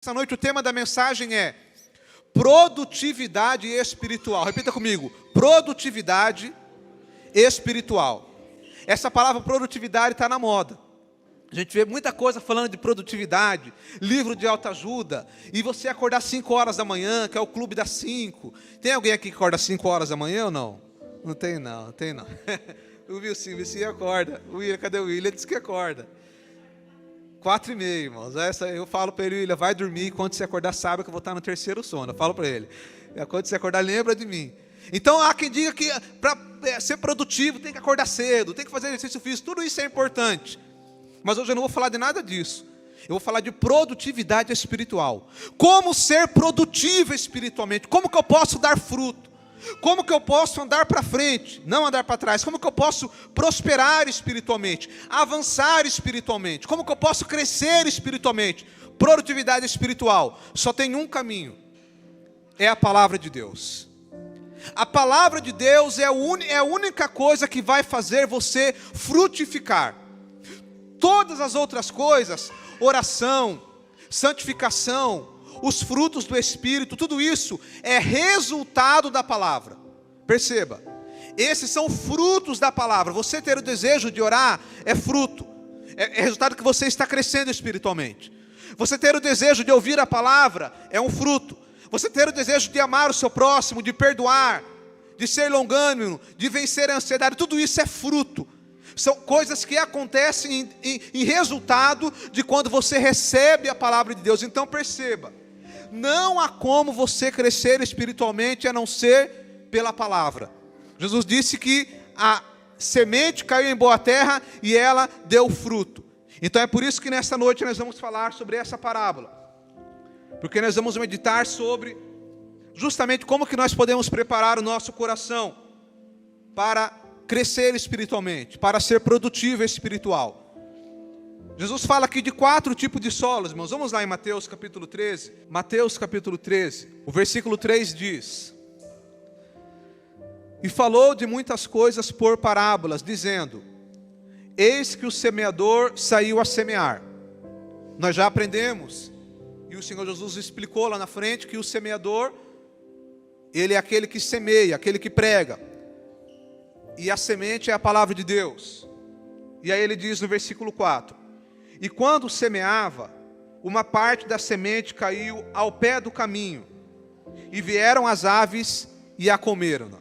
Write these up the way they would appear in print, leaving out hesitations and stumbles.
Essa noite o tema da mensagem é produtividade espiritual. Repita comigo, produtividade espiritual. Essa palavra produtividade está na moda. A gente vê muita coisa falando de produtividade, livro de autoajuda, e você acordar 5 horas da manhã, que é o clube das 5. Tem alguém aqui que acorda 5 horas da manhã ou não? Não tem não, não tem não. O Wilson acorda. Cadê o William? Diz que acorda. 4h30, irmãos. Eu falo para ele, William, vai dormir, quando você acordar, sabe que eu vou estar no terceiro sono. Eu falo para ele. Quando você acordar, lembra de mim. Então, há quem diga que para ser produtivo tem que acordar cedo, tem que fazer exercício físico, tudo isso é importante. Mas hoje eu não vou falar de nada disso. Eu vou falar de produtividade espiritual. Como ser produtivo espiritualmente? Como que eu posso dar fruto? Como que eu posso andar para frente, não andar para trás? Como que eu posso prosperar espiritualmente, avançar espiritualmente? Como que eu posso crescer espiritualmente? Produtividade espiritual, só tem um caminho, é a palavra de Deus. A palavra de Deus é a única coisa que vai fazer você frutificar. Todas as outras coisas, oração, santificação, os frutos do Espírito, tudo isso é resultado da palavra. Perceba, esses são frutos da palavra. Você ter o desejo de orar é fruto, é resultado que você está crescendo espiritualmente. Você ter o desejo de ouvir a palavra é um fruto. Você ter o desejo de amar o seu próximo, de perdoar, de ser longânimo, de vencer a ansiedade, tudo isso é fruto. São coisas que acontecem em resultado de quando você recebe a palavra de Deus. Então perceba, não há como você crescer espiritualmente a não ser pela palavra. Jesus disse que a semente caiu em boa terra e ela deu fruto. Então é por isso que nessa noite nós vamos falar sobre essa parábola. Porque nós vamos meditar sobre justamente como que nós podemos preparar o nosso coração para crescer espiritualmente, para ser produtivo espiritual. Jesus fala aqui de 4 tipos de solos, irmãos. Vamos lá em Mateus capítulo 13. Mateus capítulo 13, o versículo 3 diz: E falou de muitas coisas por parábolas, dizendo: Eis que o semeador saiu a semear. Nós já aprendemos, e o Senhor Jesus explicou lá na frente, que o semeador, ele é aquele que semeia, aquele que prega. E a semente é a palavra de Deus. E aí ele diz no versículo 4: E quando semeava, uma parte da semente caiu ao pé do caminho, e vieram as aves e a comeram.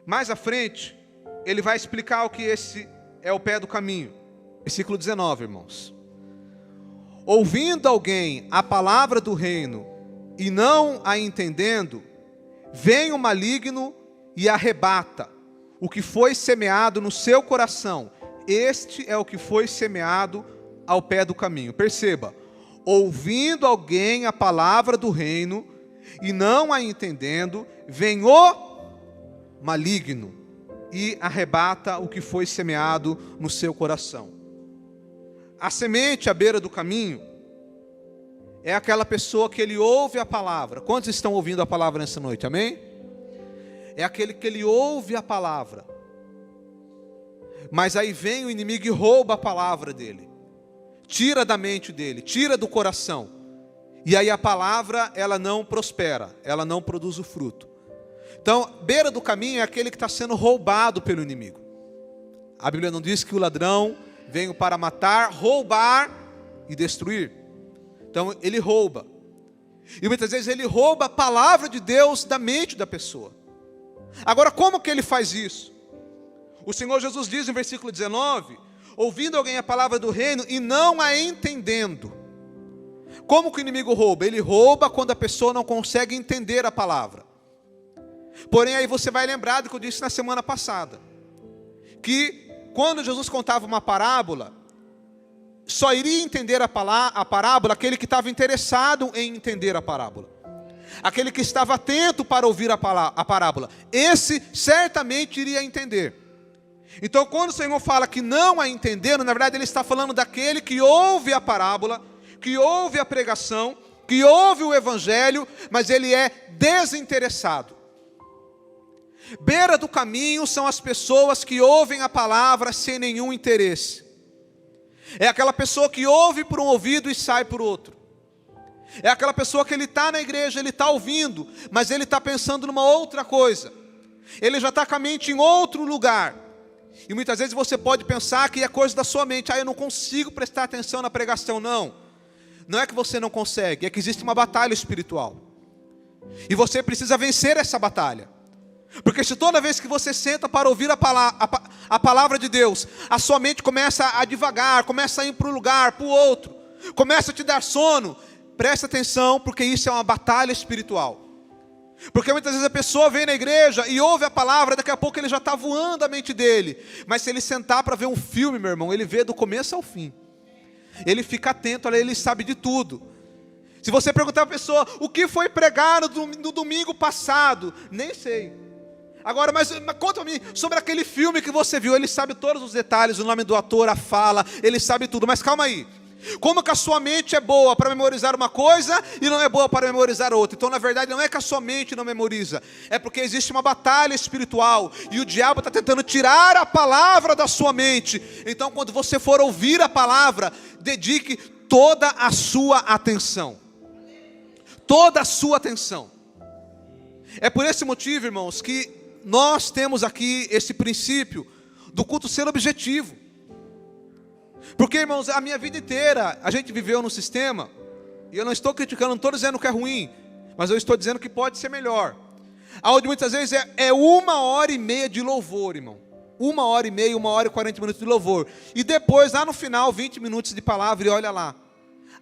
Mais à frente, ele vai explicar o que esse é o pé do caminho. Versículo 19, irmãos. Ouvindo alguém a palavra do reino, e não a entendendo, vem o maligno e arrebata o que foi semeado no seu coração. Este é o que foi semeado ao pé do caminho. Perceba, ouvindo alguém a palavra do reino e não a entendendo, vem o maligno e arrebata o que foi semeado no seu coração. A semente à beira do caminho é aquela pessoa que ele ouve a palavra. Quantos estão ouvindo a palavra nessa noite? Amém? É aquele que ele ouve a palavra, mas aí vem o inimigo e rouba a palavra dele, tira da mente dele, tira do coração, e aí a palavra ela não prospera, ela não produz o fruto. Então, beira do caminho é aquele que está sendo roubado pelo inimigo. A Bíblia não diz que o ladrão veio para matar, roubar e destruir. Então ele rouba, e muitas vezes ele rouba a palavra de Deus da mente da pessoa. Agora, como que ele faz isso? O Senhor Jesus diz no versículo 19: ouvindo alguém a palavra do reino e não a entendendo. Como que o inimigo rouba? Ele rouba quando a pessoa não consegue entender a palavra. Porém, aí você vai lembrar do que eu disse na semana passada, que quando Jesus contava uma parábola, só iria entender a parábola aquele que estava interessado em entender a parábola, aquele que estava atento para ouvir a parábola. Esse certamente iria entender. Então, quando o Senhor fala que não a entenderam, na verdade ele está falando daquele que ouve a parábola, que ouve a pregação, que ouve o evangelho, mas ele é desinteressado. Beira do caminho são as pessoas que ouvem a palavra sem nenhum interesse. É aquela pessoa que ouve por um ouvido e sai por outro. É aquela pessoa que ele está na igreja, ele está ouvindo, mas ele está pensando numa outra coisa. Ele já está com a mente em outro lugar. E muitas vezes você pode pensar que é coisa da sua mente. Eu não consigo prestar atenção na pregação. Não. Não é que você não consegue, é que existe uma batalha espiritual. E você precisa vencer essa batalha. Porque se toda vez que você senta para ouvir a palavra de Deus, a sua mente começa a divagar, começa a ir para um lugar, para o outro, começa a te dar sono, presta atenção, porque isso é uma batalha espiritual. Porque muitas vezes a pessoa vem na igreja e ouve a palavra, daqui a pouco ele já está voando a mente dele. Mas se ele sentar para ver um filme, meu irmão, ele vê do começo ao fim. Ele fica atento, ele sabe de tudo. Se você perguntar para a pessoa, o que foi pregado no domingo passado? Nem sei. Agora, mas conta-me sobre aquele filme que você viu. Ele sabe todos os detalhes, o nome do ator, a fala, ele sabe tudo. Mas calma aí. Como que a sua mente é boa para memorizar uma coisa e não é boa para memorizar outra? Então, na verdade, não é que a sua mente não memoriza. É porque existe uma batalha espiritual. E o diabo está tentando tirar a palavra da sua mente. Então, quando você for ouvir a palavra, dedique toda a sua atenção. Toda a sua atenção. É por esse motivo, irmãos, que nós temos aqui esse princípio do culto ser objetivo. Porque, irmãos, a minha vida inteira a gente viveu num sistema, e eu não estou criticando, não estou dizendo que é ruim, mas eu estou dizendo que pode ser melhor. Onde muitas vezes é 1h30 de louvor, irmão. 1h30, 1h40 minutos de louvor. E depois, lá no final, 20 minutos de palavra, e olha lá.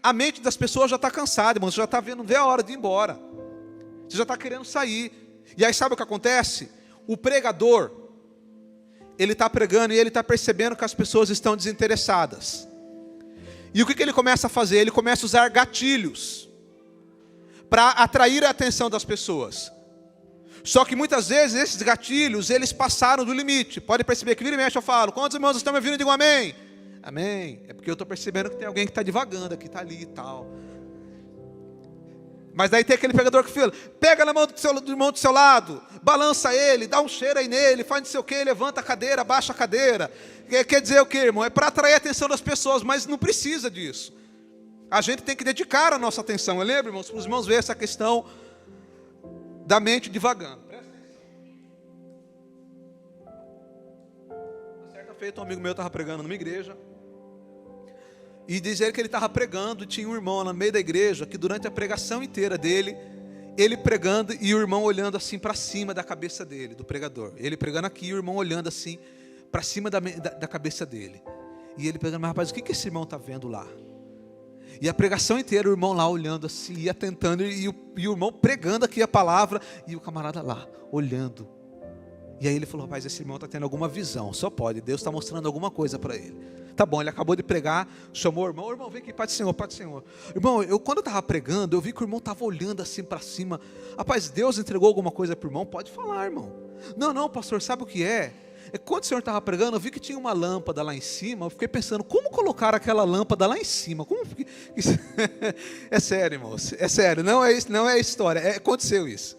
A mente das pessoas já está cansada, irmão. Você já está vendo, vê a hora de ir embora. Você já está querendo sair. E aí sabe o que acontece? O pregador, ele está pregando e ele está percebendo que as pessoas estão desinteressadas. E o que ele começa a fazer? Ele começa a usar gatilhos para atrair a atenção das pessoas. Só que muitas vezes esses gatilhos, eles passaram do limite. Pode perceber que vira e mexe eu falo, quantos irmãos estão me ouvindo? Digam amém. Amém. É porque eu estou percebendo que tem alguém que está divagando aqui, está ali e tal. Mas daí tem aquele pregador que fala, pega na mão do irmão do seu lado, balança ele, dá um cheiro aí nele, faz não sei o que, levanta a cadeira, abaixa a cadeira. Quer dizer o que, irmão? É para atrair a atenção das pessoas, mas não precisa disso. A gente tem que dedicar a nossa atenção. Eu lembro, irmãos, para os irmãos verem essa questão da mente divagando. Presta atenção. Certa feita, um amigo meu estava pregando numa igreja. E dizer que ele estava pregando, e tinha um irmão lá no meio da igreja, que durante a pregação inteira dele, ele pregando e o irmão olhando assim para cima da cabeça dele, do pregador. Ele pregando aqui e o irmão olhando assim para cima da cabeça dele. E ele pregando, mas rapaz, o que esse irmão está vendo lá? E a pregação inteira, o irmão lá olhando assim, ia tentando, e o irmão pregando aqui a palavra, e o camarada lá, olhando. E aí ele falou, rapaz, esse irmão está tendo alguma visão, só pode, Deus está mostrando alguma coisa para ele. Tá bom, ele acabou de pregar, chamou o irmão, vem aqui, Pai do Senhor, Pai do Senhor. Irmão, quando eu estava pregando, eu vi que o irmão estava olhando assim para cima. Rapaz, Deus entregou alguma coisa para o irmão? Pode falar, irmão. Não, pastor, sabe o que é? Quando o senhor estava pregando, eu vi que tinha uma lâmpada lá em cima, eu fiquei pensando, como colocar aquela lâmpada lá em cima? Como... É sério, irmãos, é sério, não é história, aconteceu isso.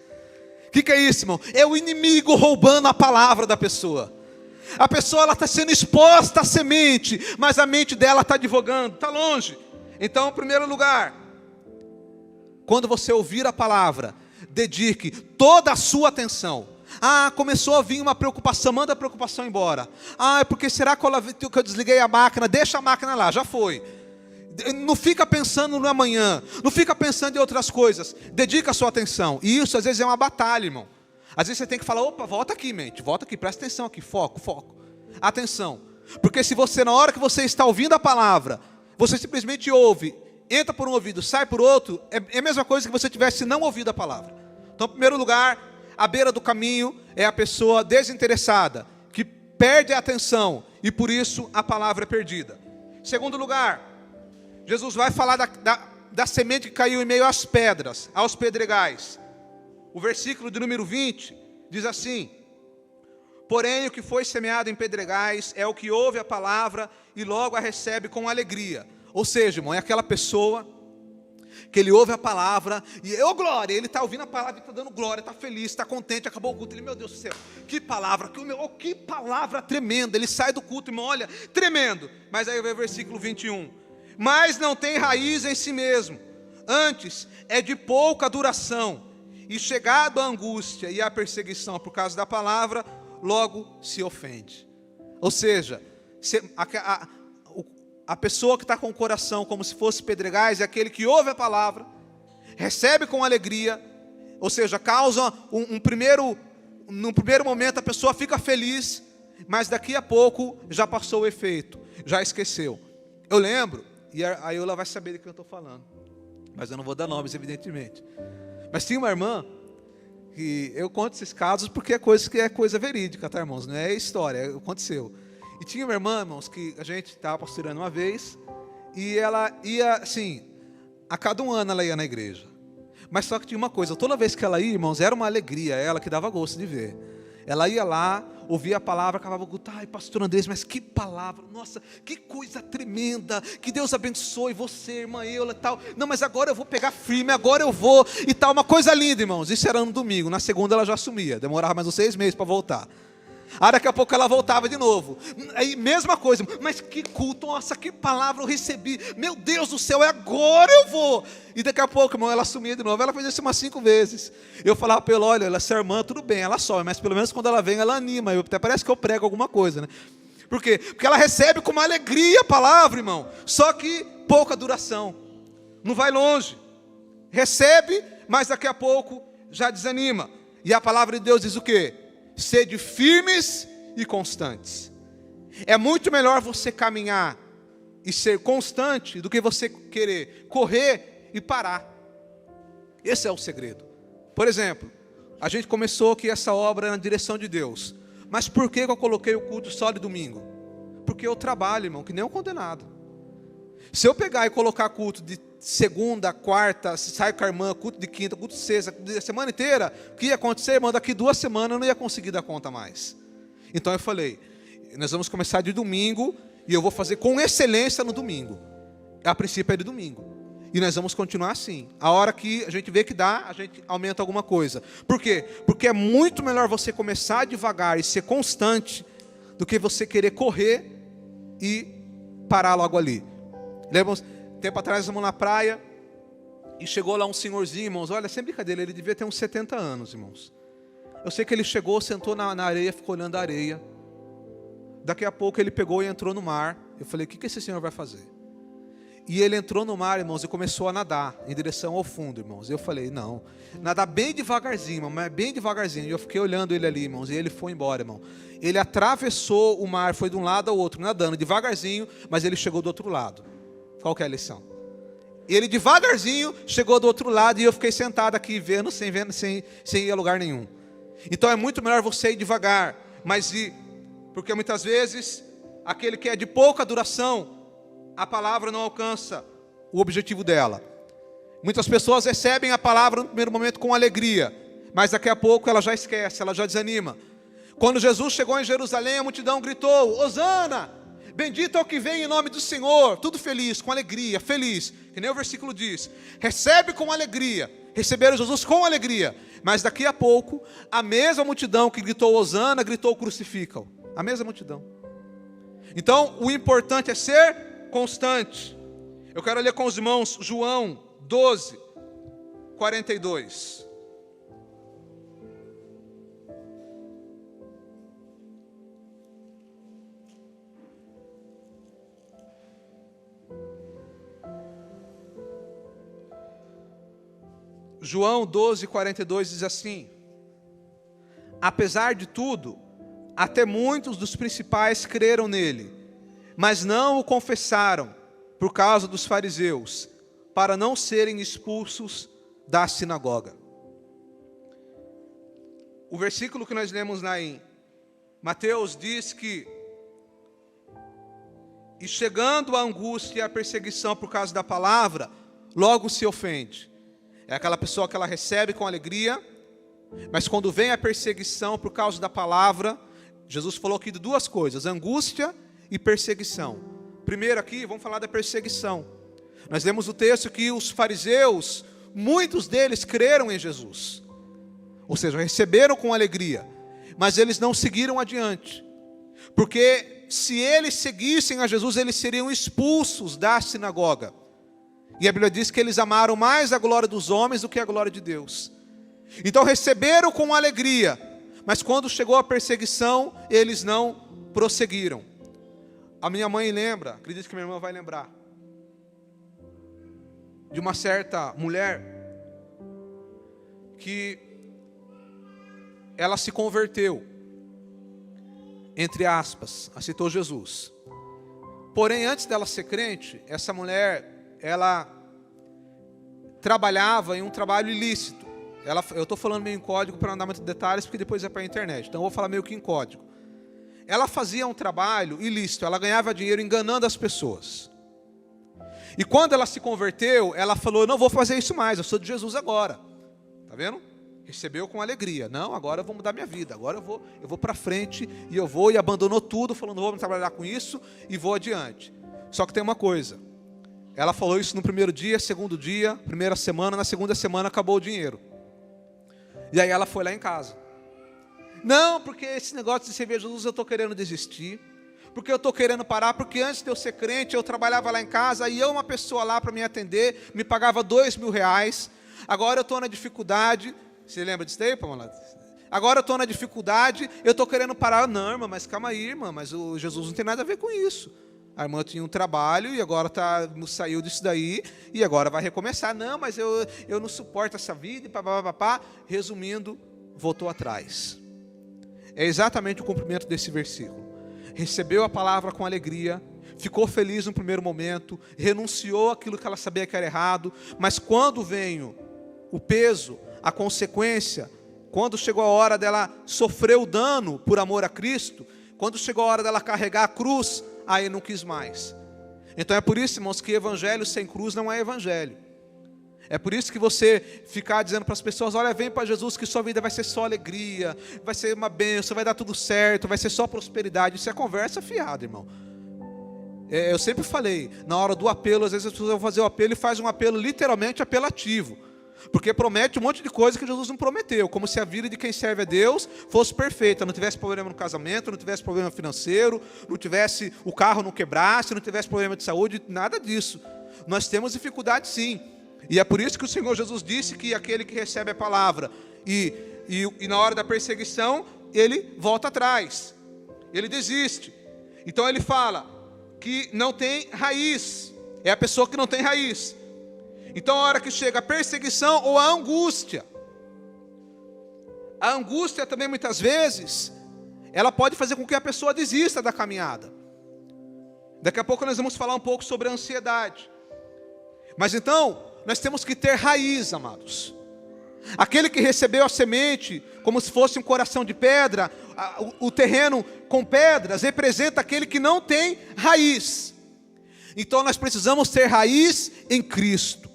O que é isso, irmão? É o inimigo roubando a palavra da pessoa. A pessoa está sendo exposta à semente, mas a mente dela está divagando, está longe. Então, em primeiro lugar, quando você ouvir a palavra, dedique toda a sua atenção. Começou a vir uma preocupação, manda a preocupação embora. É porque será que eu desliguei a máquina? Deixa a máquina lá, já foi. Não fica pensando no amanhã, não fica pensando em outras coisas. Dedica a sua atenção. E isso às vezes é uma batalha, irmão. Às vezes você tem que falar, opa, volta aqui, mente, volta aqui, presta atenção aqui, foco. Atenção. Porque se você, na hora que você está ouvindo a palavra, você simplesmente ouve, entra por um ouvido, sai por outro, é a mesma coisa que você tivesse não ouvido a palavra. Então, em primeiro lugar, à beira do caminho é a pessoa desinteressada, que perde a atenção, e por isso a palavra é perdida. Em segundo lugar, Jesus vai falar da semente que caiu em meio às pedras, aos pedregais. O versículo de número 20 diz assim, porém o que foi semeado em pedregais é o que ouve a palavra e logo a recebe com alegria. Ou seja, irmão, é aquela pessoa que ele ouve a palavra e, glória, ele está ouvindo a palavra e está dando glória, está feliz, está contente, acabou o culto, ele, meu Deus do céu, que palavra tremenda, ele sai do culto, irmão, olha, tremendo. Mas aí vem o versículo 21, mas não tem raiz em si mesmo, Antes é de pouca duração, e chegado a angústia e a perseguição por causa da palavra, logo se ofende. Ou seja, a pessoa que está com o coração como se fosse pedregais é aquele que ouve a palavra, recebe com alegria, ou seja, causa no primeiro momento a pessoa fica feliz, mas daqui a pouco já passou o efeito, já esqueceu. Eu lembro, e a Eula vai saber de quem eu estou falando, mas eu não vou dar nomes, evidentemente. Mas tinha uma irmã, que eu conto esses casos porque é coisa verídica, tá, irmãos? Não é história, aconteceu. E tinha uma irmã, irmãos, que a gente estava pastorando uma vez, e ela ia, assim, a cada um ano ela ia na igreja. Mas só que tinha uma coisa, toda vez que ela ia, irmãos, era uma alegria, ela que dava gosto de ver. Ela ia lá, ouvia a palavra, acabava com, ai, pastor Andrés, mas que palavra, nossa, que coisa tremenda, que Deus abençoe você, irmã Eula e tal. Não, mas agora eu vou pegar firme, agora eu vou e tal, uma coisa linda, irmãos. Isso era no domingo, na segunda ela já sumia, demorava mais uns 6 meses para voltar. Daqui a pouco ela voltava de novo. Aí, mesma coisa, mas que culto, nossa, que palavra eu recebi. Meu Deus do céu, agora eu vou. E daqui a pouco, irmão, ela sumia de novo. Ela fez isso umas 5 vezes. Eu falava para ela, olha, ela é sua irmã, tudo bem, ela sobe, mas pelo menos quando ela vem, ela anima. Até parece que eu prego alguma coisa, né? Por quê? Porque ela recebe com uma alegria a palavra, irmão. Só que pouca duração. Não vai longe. Recebe, mas daqui a pouco já desanima. E a palavra de Deus diz o quê? Sede firmes e constantes. É muito melhor você caminhar e ser constante do que você querer correr e parar. Esse é o segredo. Por exemplo, a gente começou aqui essa obra na direção de Deus. Mas por que eu coloquei o culto só de domingo? Porque eu trabalho, irmão, que nem um condenado. Se eu pegar e colocar culto de segunda, quarta, se sai com a irmã, culto de quinta, culto de sexta, a semana inteira, o que ia acontecer, irmão? Daqui 2 semanas eu não ia conseguir dar conta mais. Então eu falei, nós vamos começar de domingo, e eu vou fazer com excelência no domingo. A princípio é de domingo. E nós vamos continuar assim. A hora que a gente vê que dá, a gente aumenta alguma coisa. Por quê? Porque é muito melhor você começar devagar e ser constante, do que você querer correr e parar logo ali. Lembra, tempo atrás, nós fomos na praia, e chegou lá um senhorzinho, irmãos, olha, sem brincadeira, ele devia ter uns 70 anos, irmãos. Eu sei que ele chegou, sentou na areia, ficou olhando a areia. Daqui a pouco ele pegou e entrou no mar. Eu falei, o que esse senhor vai fazer? E ele entrou no mar, irmãos, e começou a nadar em direção ao fundo, irmãos. Eu falei, não, nadar bem devagarzinho, mas bem devagarzinho. E eu fiquei olhando ele ali, irmãos, e ele foi embora, irmão. Ele atravessou o mar, foi de um lado ao outro, nadando devagarzinho, mas ele chegou do outro lado. Qual que é a lição? Ele devagarzinho chegou do outro lado, e eu fiquei sentado aqui vendo, sem ir a lugar nenhum. Então é muito melhor você ir devagar, mas ir, porque muitas vezes aquele que é de pouca duração, a palavra não alcança o objetivo dela. Muitas pessoas recebem a palavra no primeiro momento com alegria, mas daqui a pouco ela já esquece, ela já desanima. Quando Jesus chegou em Jerusalém, a multidão gritou, Hosana, bendito é o que vem em nome do Senhor, tudo feliz, com alegria, feliz, que nem o versículo diz, recebe com alegria, receberam Jesus com alegria, mas daqui a pouco, a mesma multidão que gritou Hosana, gritou crucificam, a mesma multidão. Então, o importante é ser constante. Eu quero ler com os irmãos João 12, 42. João 12, 42 diz assim: apesar de tudo, até muitos dos principais creram nele, mas não o confessaram por causa dos fariseus, para não serem expulsos da sinagoga. O versículo que nós lemos lá em Mateus diz que, e chegando a angústia e a perseguição por causa da palavra, logo se ofende. É aquela pessoa que ela recebe com alegria, mas quando vem a perseguição por causa da palavra, Jesus falou aqui de 2 coisas, angústia e perseguição. Primeiro aqui, vamos falar da perseguição. Nós lemos o texto que os fariseus, muitos deles creram em Jesus. Ou seja, receberam com alegria, mas eles não seguiram adiante. Porque se eles seguissem a Jesus, eles seriam expulsos da sinagoga. E a Bíblia diz que eles amaram mais a glória dos homens do que a glória de Deus. Então receberam com alegria, mas quando chegou a perseguição, eles não prosseguiram. A minha mãe lembra, acredito que minha irmã vai lembrar, de uma certa mulher que ela se converteu, entre aspas, aceitou Jesus. Porém, antes dela ser crente, essa mulher, ela trabalhava em um trabalho ilícito. Eu estou falando meio em código para não dar muitos detalhes, porque depois é para a internet. Então eu vou falar meio que em código. Ela fazia um trabalho ilícito, ela ganhava dinheiro enganando as pessoas. E quando ela se converteu, ela falou, não vou fazer isso mais, eu sou de Jesus agora. Está vendo? Recebeu com alegria. Não, agora eu vou mudar minha vida, agora eu vou para frente, e abandonou tudo, falando, não vou trabalhar com isso, e vou adiante. Só que tem uma coisa, ela falou isso no primeiro dia, segundo dia, primeira semana, na segunda semana acabou o dinheiro. E aí ela foi lá em casa. Não, porque esse negócio de servir a Jesus eu estou querendo desistir, porque eu estou querendo parar, porque antes de eu ser crente, eu trabalhava lá em casa, e uma pessoa lá para me atender, me pagava R$2.000, agora eu estou na dificuldade. Você lembra disso aí, Pamela? Agora eu estou na dificuldade, eu estou querendo parar. Não, irmã, mas calma aí, irmã, mas o Jesus não tem nada a ver com isso. A irmã tinha um trabalho e agora saiu disso daí e agora vai recomeçar. Não, mas eu não suporto essa vida e papapá. Resumindo, voltou atrás. É exatamente o cumprimento desse versículo. Recebeu a palavra com alegria, ficou feliz no primeiro momento, renunciou àquilo que ela sabia que era errado, mas quando veio o peso, a consequência, quando chegou a hora dela sofrer o dano por amor a Cristo, quando chegou a hora dela carregar a cruz, aí não quis mais. Então é por isso, irmãos, que evangelho sem cruz não é evangelho. É por isso que você ficar dizendo para as pessoas, olha, vem para Jesus que sua vida vai ser só alegria, vai ser uma bênção, vai dar tudo certo, vai ser só prosperidade. Isso é conversa fiada, irmão. Eu sempre falei, na hora do apelo, às vezes as pessoas vão fazer o apelo e fazem um apelo literalmente apelativo. Porque promete um monte de coisa que Jesus não prometeu, como se a vida de quem serve a Deus fosse perfeita, não tivesse problema no casamento, não tivesse problema financeiro, não tivesse, o carro não quebrasse, não tivesse problema de saúde, nada disso. Nós temos dificuldade sim, e é por isso que o Senhor Jesus disse que aquele que recebe a palavra e na hora da perseguição, ele volta atrás, ele desiste. Então ele fala que não tem raiz, é a pessoa que não tem raiz. Então a hora que chega a perseguição ou a angústia também muitas vezes, ela pode fazer com que a pessoa desista da caminhada. Daqui a pouco nós vamos falar um pouco sobre a ansiedade. Mas então, nós temos que ter raiz, amados. Aquele que recebeu a semente como se fosse um coração de pedra, o terreno com pedras, representa aquele que não tem raiz. Então nós precisamos ter raiz em Cristo.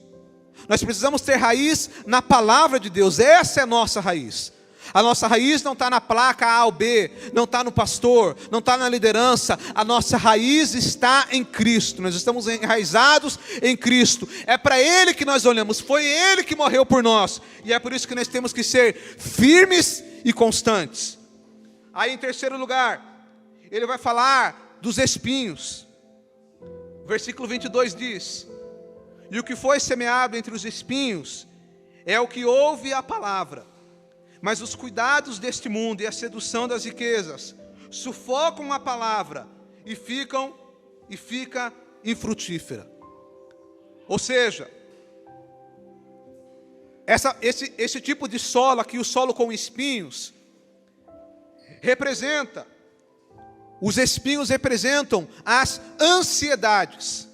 Nós precisamos ter raiz na palavra de Deus. Essa é a nossa raiz. A nossa raiz não está na placa A ou B, não está no pastor, não está na liderança. A nossa raiz está em Cristo. Nós estamos enraizados em Cristo. É para Ele que nós olhamos. Foi Ele que morreu por nós. E é por isso que nós temos que ser firmes e constantes. Aí em terceiro lugar, ele vai falar dos espinhos. Versículo 22 diz: e o que foi semeado entre os espinhos é o que ouve a palavra, mas os cuidados deste mundo e a sedução das riquezas sufocam a palavra e fica infrutífera. Ou seja, esse tipo de solo aqui, o solo com espinhos, os espinhos representam as ansiedades,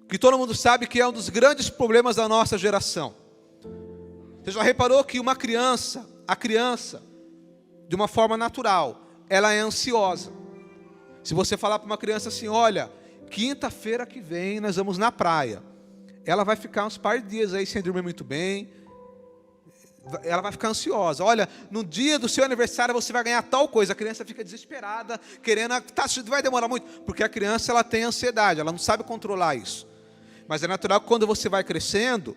que todo mundo sabe que é um dos grandes problemas da nossa geração. Você já reparou que a criança, de uma forma natural, ela é ansiosa. Se você falar para uma criança assim, olha, quinta-feira que vem nós vamos na praia, ela vai ficar uns par de dias aí sem dormir muito bem, ela vai ficar ansiosa. Olha, no dia do seu aniversário você vai ganhar tal coisa. A criança fica desesperada, querendo, vai demorar muito, porque a criança ela tem ansiedade, ela não sabe controlar isso. Mas é natural que quando você vai crescendo,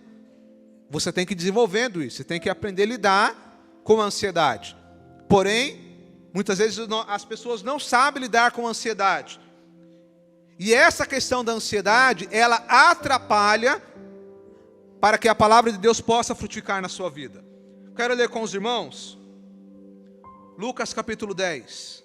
você tem que ir desenvolvendo isso, você tem que aprender a lidar com a ansiedade. Porém, muitas vezes as pessoas não sabem lidar com a ansiedade. E essa questão da ansiedade, ela atrapalha para que a palavra de Deus possa frutificar na sua vida. Quero ler com os irmãos Lucas capítulo 10.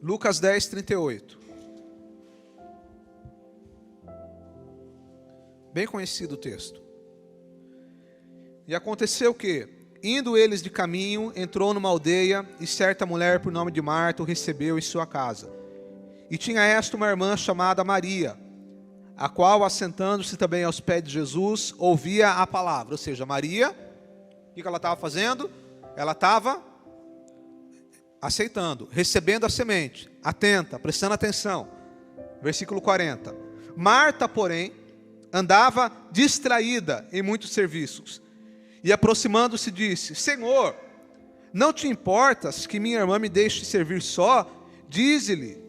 Lucas 10, 38. Bem conhecido o texto. E aconteceu que, indo eles de caminho, entrou numa aldeia, e certa mulher por nome de Marta o recebeu em sua casa. E tinha esta uma irmã chamada Maria, a qual, assentando-se também aos pés de Jesus, ouvia a palavra. Ou seja, Maria, o que ela estava fazendo? Ela estava aceitando, recebendo a semente, atenta, prestando atenção. Versículo 40. Marta, porém, andava distraída em muitos serviços. E aproximando-se disse: Senhor, não te importas que minha irmã me deixe servir só? Dize-lhe,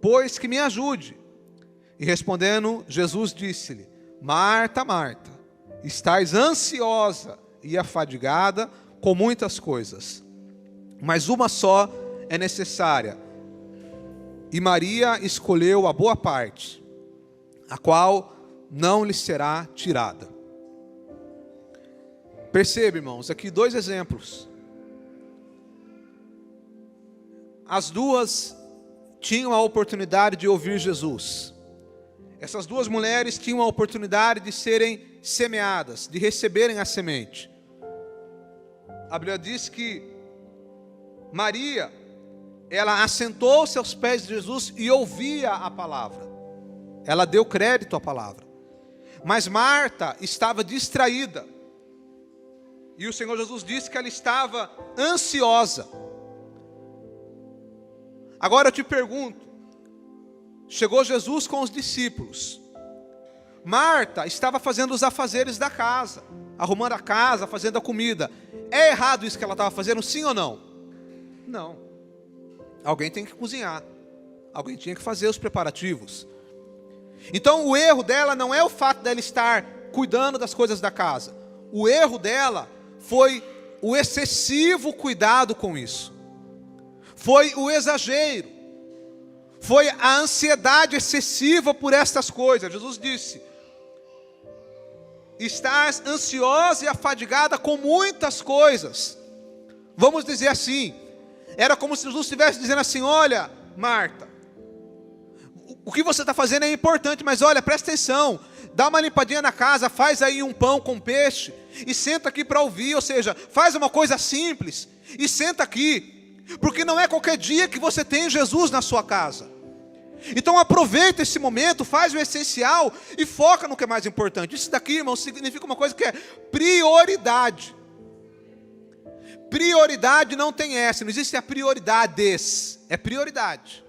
pois que me ajude. E respondendo, Jesus disse-lhe: Marta, Marta, estás ansiosa e afadigada com muitas coisas, mas uma só é necessária. E Maria escolheu a boa parte, a qual não lhe será tirada. Perceba, irmãos, aqui dois exemplos. As duas tinham a oportunidade de ouvir Jesus. Essas duas mulheres tinham a oportunidade de serem semeadas, de receberem a semente. A Bíblia diz que Maria, ela assentou-se aos pés de Jesus e ouvia a palavra. Ela deu crédito à palavra. Mas Marta estava distraída. E o Senhor Jesus disse que ela estava ansiosa. Agora eu te pergunto, chegou Jesus com os discípulos. Marta estava fazendo os afazeres da casa, arrumando a casa, fazendo a comida. É errado isso que ela estava fazendo, sim ou não? Não. Alguém tem que cozinhar. Alguém tinha que fazer os preparativos. Então o erro dela não é o fato dela estar cuidando das coisas da casa. O erro dela foi o excessivo cuidado com isso. Foi o exagero. Foi a ansiedade excessiva por estas coisas. Jesus disse: estás ansiosa e afadigada com muitas coisas. Vamos dizer assim, era como se Jesus estivesse dizendo assim: olha, Marta, o que você está fazendo é importante, mas olha, presta atenção, dá uma limpadinha na casa, faz aí um pão com peixe, e senta aqui para ouvir, ou seja, faz uma coisa simples, e senta aqui, porque não é qualquer dia que você tem Jesus na sua casa. Então aproveita esse momento, faz o essencial, e foca no que é mais importante. Isso daqui, irmão, significa uma coisa que é prioridade. Prioridade não tem essa, não existe a prioridades, é prioridade.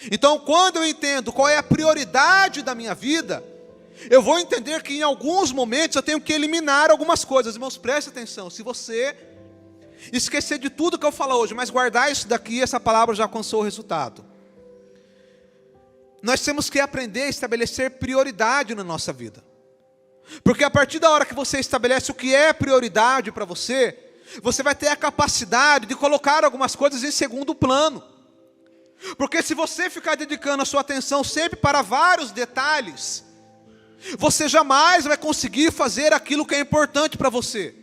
Então quando eu entendo qual é a prioridade da minha vida, eu vou entender que em alguns momentos eu tenho que eliminar algumas coisas. Irmãos, preste atenção, se você esquecer de tudo que eu falo hoje, mas guardar isso daqui, essa palavra já alcançou o resultado. Nós temos que aprender a estabelecer prioridade na nossa vida. Porque a partir da hora que você estabelece o que é prioridade para você, você vai ter a capacidade de colocar algumas coisas em segundo plano. Porque se você ficar dedicando a sua atenção sempre para vários detalhes, você jamais vai conseguir fazer aquilo que é importante para você.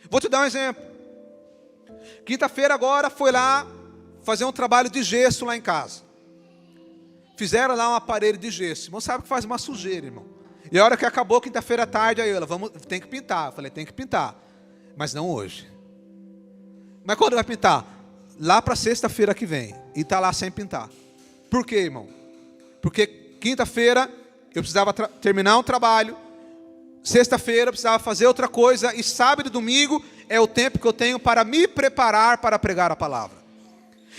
Vou te dar um exemplo. Quinta-feira agora foi lá fazer um trabalho de gesso lá em casa. Fizeram lá uma parede de gesso. Irmão, sabe que faz uma sujeira, irmão. E a hora que acabou, quinta-feira à tarde, aí ela, tem que pintar. Eu falei, tem que pintar. Mas não hoje. Mas quando vai pintar? Lá para sexta-feira que vem. E está lá sem pintar. Por quê, irmão? Porque quinta-feira eu precisava terminar um trabalho. Sexta-feira eu precisava fazer outra coisa. E sábado e domingo é o tempo que eu tenho para me preparar para pregar a palavra.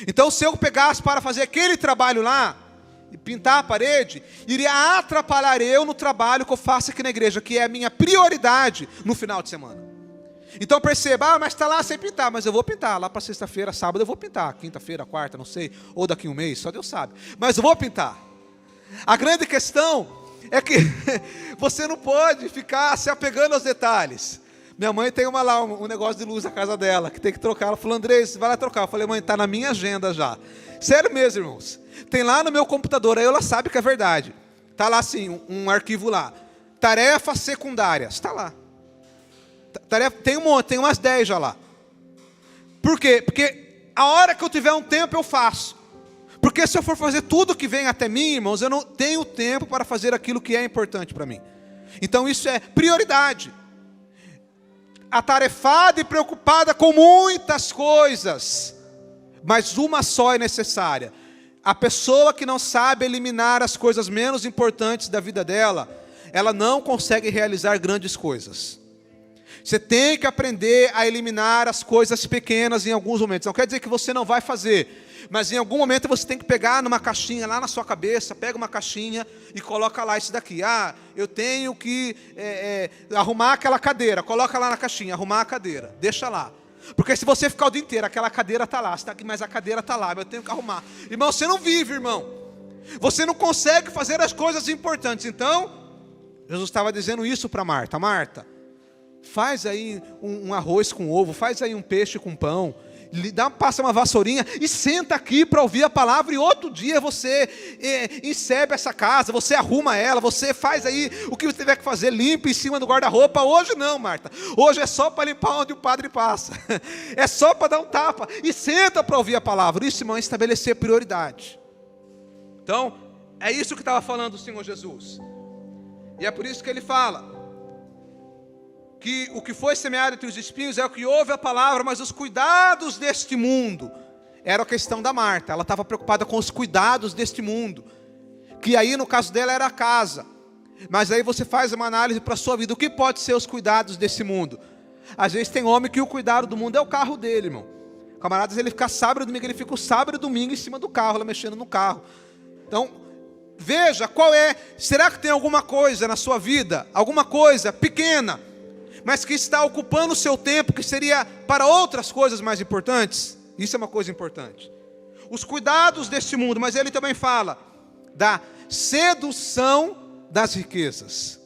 Então se eu pegasse para fazer aquele trabalho lá, e pintar a parede, iria atrapalhar eu no trabalho que eu faço aqui na igreja, que é a minha prioridade no final de semana. Então perceba, mas está lá sem pintar, mas eu vou pintar, lá para sexta-feira, sábado eu vou pintar, quinta-feira, quarta, não sei, ou daqui um mês, só Deus sabe, mas eu vou pintar. A grande questão É que você não pode ficar se apegando aos detalhes. Minha mãe tem um negócio de luz na casa dela, que tem que trocar. Ela falou, Andrei, você vai lá trocar. Eu falei, mãe, está na minha agenda já. Sério mesmo, irmãos. Tem lá no meu computador, aí ela sabe que é verdade. Está lá assim, um arquivo lá. Tarefas secundárias, está lá. Tem um monte, tem umas 10 já lá. Por quê? Porque a hora que eu tiver um tempo eu faço. Porque se eu for fazer tudo que vem até mim, irmãos, eu não tenho tempo para fazer aquilo que é importante para mim. Então isso é prioridade. Atarefada e preocupada com muitas coisas, mas uma só é necessária. A pessoa que não sabe eliminar as coisas menos importantes da vida dela, ela não consegue realizar grandes coisas. Você tem que aprender a eliminar as coisas pequenas em alguns momentos. Não quer dizer que você não vai fazer, mas em algum momento você tem que pegar numa caixinha lá na sua cabeça, pega uma caixinha e coloca lá isso daqui. Eu tenho que arrumar aquela cadeira, coloca lá na caixinha, arrumar a cadeira, deixa lá. Porque se você ficar o dia inteiro, aquela cadeira está lá, você está aqui, mas a cadeira está lá, eu tenho que arrumar. Irmão, você não vive, irmão. Você não consegue fazer as coisas importantes. Então, Jesus estava dizendo isso para Marta. Marta, faz aí um arroz com ovo, faz aí um peixe com pão, passa uma vassourinha e senta aqui para ouvir a palavra, e outro dia você encebe essa casa, você arruma ela, você faz aí o que você tiver que fazer, limpa em cima do guarda-roupa. Hoje não, Marta, hoje é só para limpar onde o padre passa, é só para dar um tapa, e senta para ouvir a palavra. Isso, irmão, é estabelecer prioridade. Então, é isso que estava falando o Senhor Jesus, e é por isso que ele fala que o que foi semeado entre os espinhos é o que ouve a palavra, mas os cuidados deste mundo. Era a questão da Marta, ela estava preocupada com os cuidados deste mundo, que aí no caso dela era a casa. Mas aí você faz uma análise para a sua vida, o que pode ser os cuidados desse mundo? Às vezes tem homem que o cuidado do mundo é o carro dele, irmão. Camaradas, ele fica sábado e domingo, ele fica o sábado e domingo em cima do carro, lá mexendo no carro. Então, veja será que tem alguma coisa na sua vida, alguma coisa pequena, mas que está ocupando o seu tempo, que seria para outras coisas mais importantes? Isso é uma coisa importante. Os cuidados deste mundo, mas ele também fala da sedução das riquezas.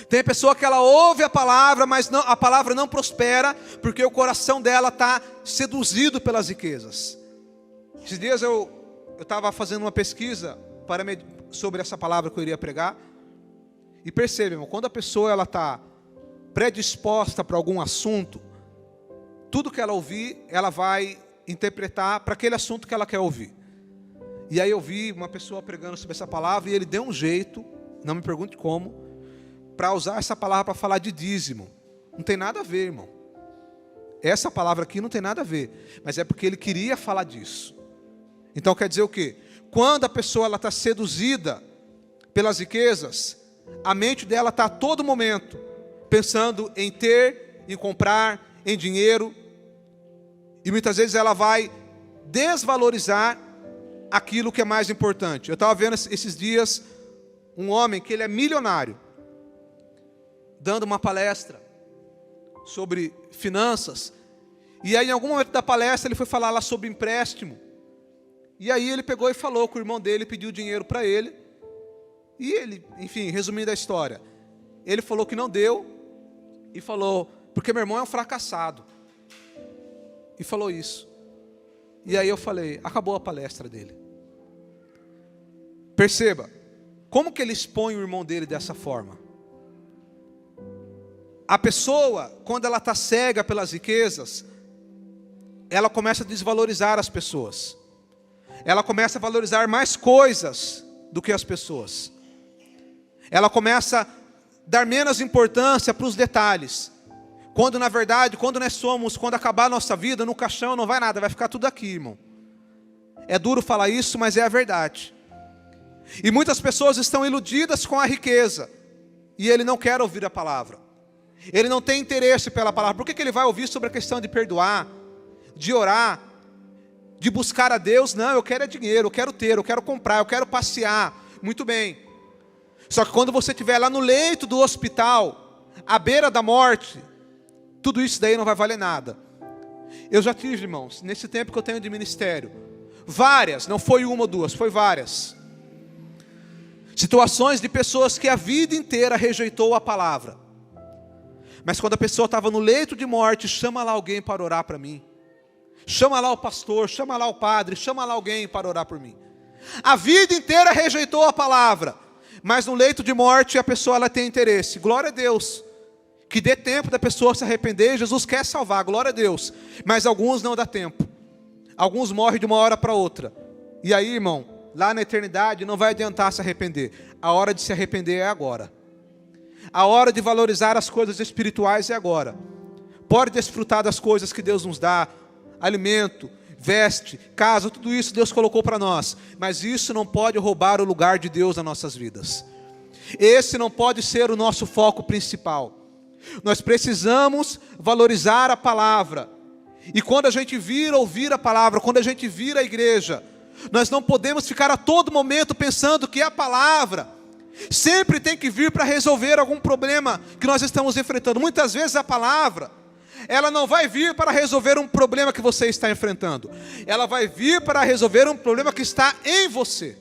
Tem pessoa que ela ouve a palavra, mas a palavra não prospera, porque o coração dela está seduzido pelas riquezas. Esses dias eu estava fazendo uma pesquisa sobre essa palavra que eu iria pregar, e percebe, irmão, quando a pessoa está predisposta para algum assunto, tudo que ela ouvir, ela vai interpretar para aquele assunto que ela quer ouvir. E aí eu vi uma pessoa pregando sobre essa palavra, e ele deu um jeito, não me pergunte como, para usar essa palavra para falar de dízimo. Não tem nada a ver, irmão. Essa palavra aqui não tem nada a ver, mas é porque ele queria falar disso. Então quer dizer o quê? Quando a pessoa está seduzida pelas riquezas, a mente dela está a todo momento pensando em ter, em comprar, em dinheiro, e muitas vezes ela vai desvalorizar aquilo que é mais importante. Eu estava vendo esses dias um homem que ele é milionário, dando uma palestra sobre finanças, e aí em algum momento da palestra ele foi falar lá sobre empréstimo, e aí ele pegou e falou que o irmão dele pediu dinheiro para ele, e ele, enfim, resumindo a história, ele falou que não deu, e falou, porque meu irmão é um fracassado, e falou isso. E aí eu falei, acabou a palestra dele. Perceba, como que ele expõe o irmão dele dessa forma? A pessoa, quando ela está cega pelas riquezas, ela começa a desvalorizar as pessoas. Ela começa a valorizar mais coisas do que as pessoas. Ela começa a dar menos importância para os detalhes. Quando na verdade, quando acabar a nossa vida, no caixão não vai nada, vai ficar tudo aqui, irmão. É duro falar isso, mas é a verdade. E muitas pessoas estão iludidas com a riqueza, e ele não quer ouvir a palavra. Ele não tem interesse pela palavra. Por que ele vai ouvir sobre a questão de perdoar, de orar, de buscar a Deus? Não, eu quero é dinheiro, eu quero ter, eu quero comprar, eu quero passear. Muito bem. Só que quando você estiver lá no leito do hospital, à beira da morte, tudo isso daí não vai valer nada. Eu já tive, irmãos, nesse tempo que eu tenho de ministério, várias, não foi uma ou duas, foi várias Situações de pessoas que a vida inteira rejeitou a palavra. Mas quando a pessoa estava no leito de morte, chama lá alguém para orar para mim. Chama lá o pastor, chama lá o padre, chama lá alguém para orar por mim. A vida inteira rejeitou a palavra. Mas no leito de morte a pessoa ela tem interesse. Glória a Deus. Que dê tempo da pessoa se arrepender. Jesus quer salvar, glória a Deus. Mas alguns não dá tempo. Alguns morrem de uma hora para outra. E aí, irmão, lá na eternidade não vai adiantar se arrepender. A hora de se arrepender é agora. A hora de valorizar as coisas espirituais é agora. Pode desfrutar das coisas que Deus nos dá. Alimento, veste, casa, tudo isso Deus colocou para nós. Mas isso não pode roubar o lugar de Deus nas nossas vidas. Esse não pode ser o nosso foco principal. Nós precisamos valorizar a palavra. E quando a gente vir ouvir a palavra, quando a gente vir à igreja, nós não podemos ficar a todo momento pensando que a palavra sempre tem que vir para resolver algum problema que nós estamos enfrentando. Muitas vezes a palavra, ela não vai vir para resolver um problema que você está enfrentando. Ela vai vir para resolver um problema que está em você.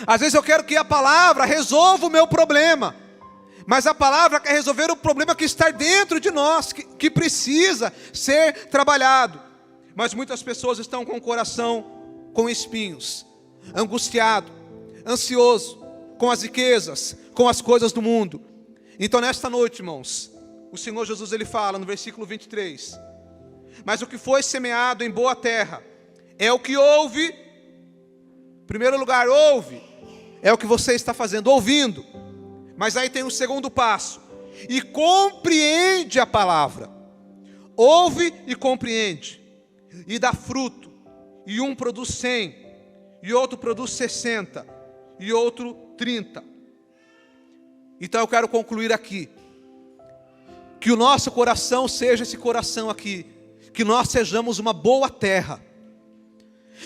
Às vezes eu quero que a palavra resolva o meu problema. Mas a palavra quer resolver o problema que está dentro de nós, que precisa ser trabalhado. Mas muitas pessoas estão com o coração com espinhos, angustiado, ansioso, com as riquezas, com as coisas do mundo. Então nesta noite, irmãos, o Senhor Jesus ele fala no versículo 23. Mas o que foi semeado em boa terra é o que ouve. Em primeiro lugar, ouve. É o que você está fazendo, ouvindo. Mas aí tem um segundo passo. E compreende a palavra. Ouve e compreende. E dá fruto. E um produz 100. E outro produz 60. E outro 30. Então eu quero concluir aqui. Que o nosso coração seja esse coração aqui. Que nós sejamos uma boa terra.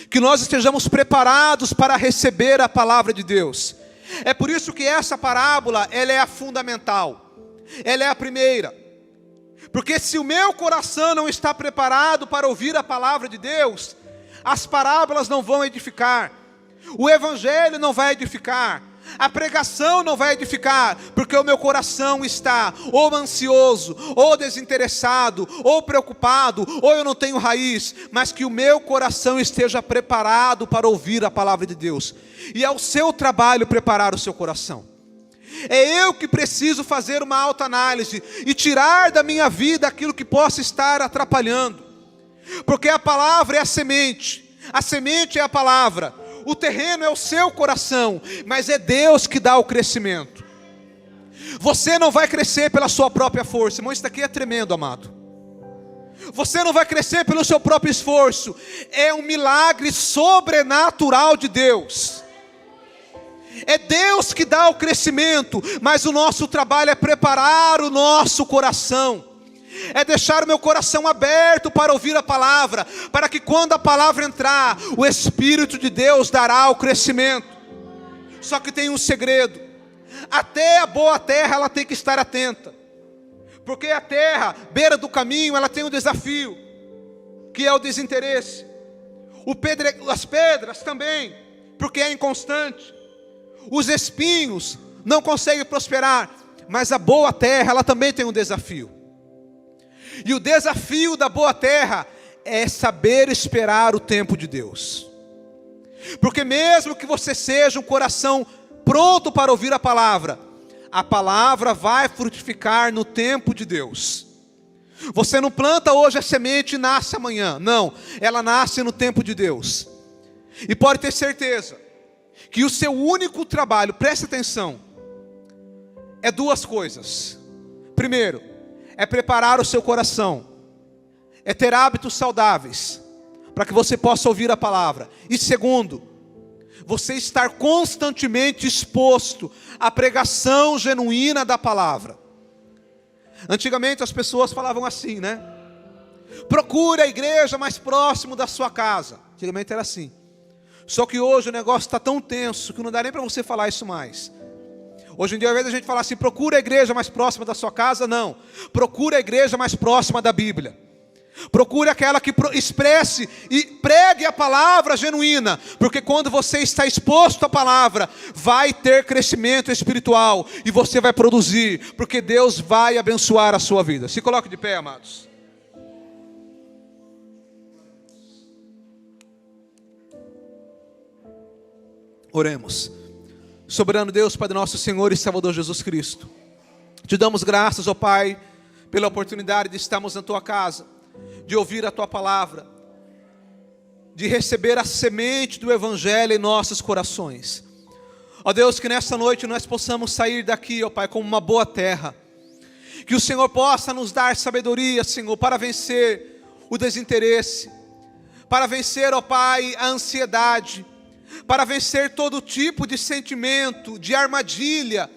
Que nós estejamos preparados para receber a palavra de Deus. É por isso que essa parábola, ela é a fundamental. Ela é a primeira. Porque se o meu coração não está preparado para ouvir a palavra de Deus, as parábolas não vão edificar. O evangelho não vai edificar. A pregação não vai edificar, porque o meu coração está ou ansioso, ou desinteressado, ou preocupado, ou eu não tenho raiz, mas que o meu coração esteja preparado para ouvir a palavra de Deus. E é o seu trabalho preparar o seu coração. É eu que preciso fazer uma autoanálise e tirar da minha vida aquilo que possa estar atrapalhando. Porque a palavra é a semente é a palavra. O terreno é o seu coração, mas é Deus que dá o crescimento. Você não vai crescer pela sua própria força. Irmão, isso daqui é tremendo, amado. Você não vai crescer pelo seu próprio esforço. É um milagre sobrenatural de Deus. É Deus que dá o crescimento, mas o nosso trabalho é preparar o nosso coração. É deixar o meu coração aberto para ouvir a palavra, para que quando a palavra entrar, o Espírito de Deus dará o crescimento. Só que tem um segredo. Até a boa terra ela tem que estar atenta. Porque a terra, beira do caminho, ela tem um desafio, que é o desinteresse. As pedras também, porque é inconstante. Os espinhos não conseguem prosperar, mas a boa terra ela também tem um desafio. E o desafio da boa terra é saber esperar o tempo de Deus. Porque mesmo que você seja um coração pronto para ouvir a palavra vai frutificar no tempo de Deus. Você não planta hoje a semente e nasce amanhã. Não, ela nasce no tempo de Deus. E pode ter certeza que o seu único trabalho, preste atenção, é duas coisas. Primeiro, é preparar o seu coração, é ter hábitos saudáveis, para que você possa ouvir a palavra. E segundo, você estar constantemente exposto à pregação genuína da palavra. Antigamente as pessoas falavam assim, né? Procure a igreja mais próximo da sua casa. Antigamente era assim. Só que hoje o negócio está tão tenso que não dá nem para você falar isso mais. Hoje em dia, ao invés da gente falar assim, procura a igreja mais próxima da sua casa, não. Procura a igreja mais próxima da Bíblia. Procure aquela que expresse e pregue a palavra genuína, porque quando você está exposto à palavra, vai ter crescimento espiritual e você vai produzir, porque Deus vai abençoar a sua vida. Se coloque de pé, amados. Oremos. Soberano Deus, Pai do nosso Senhor e Salvador Jesus Cristo, te damos graças, ó Pai, pela oportunidade de estarmos na Tua casa, de ouvir a Tua palavra, de receber a semente do Evangelho em nossos corações. Ó Deus, que nesta noite nós possamos sair daqui, ó Pai, como uma boa terra. Que o Senhor possa nos dar sabedoria, Senhor, para vencer o desinteresse, para vencer, ó Pai, a ansiedade, para vencer todo tipo de sentimento, de armadilha,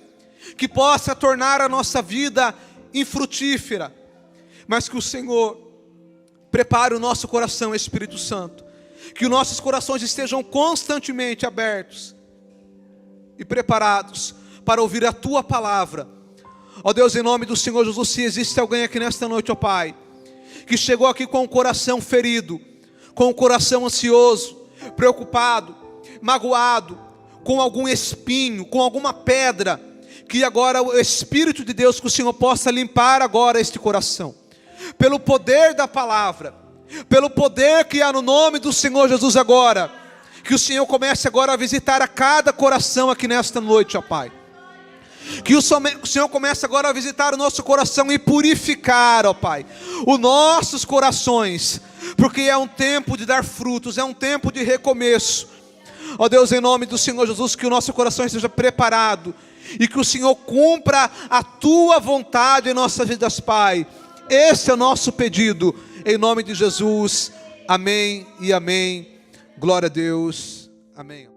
que possa tornar a nossa vida infrutífera, mas que o Senhor prepare o nosso coração, Espírito Santo, que os nossos corações estejam constantemente abertos e preparados para ouvir a Tua palavra. Ó Deus, em nome do Senhor Jesus, se existe alguém aqui nesta noite, ó Pai, que chegou aqui com o coração ferido, com o coração ansioso, preocupado, magoado, com algum espinho, com alguma pedra, que agora o Espírito de Deus, que o Senhor possa limpar agora este coração, pelo poder da palavra, pelo poder que há no nome do Senhor Jesus agora, que o Senhor comece agora a visitar a cada coração aqui nesta noite, ó Pai, que o Senhor comece agora a visitar o nosso coração e purificar, ó Pai, os nossos corações, porque é um tempo de dar frutos, é um tempo de recomeço. Ó Deus, em nome do Senhor Jesus, que o nosso coração esteja preparado e que o Senhor cumpra a Tua vontade em nossas vidas, Pai. Esse é o nosso pedido, em nome de Jesus. Amém e amém. Glória a Deus. Amém.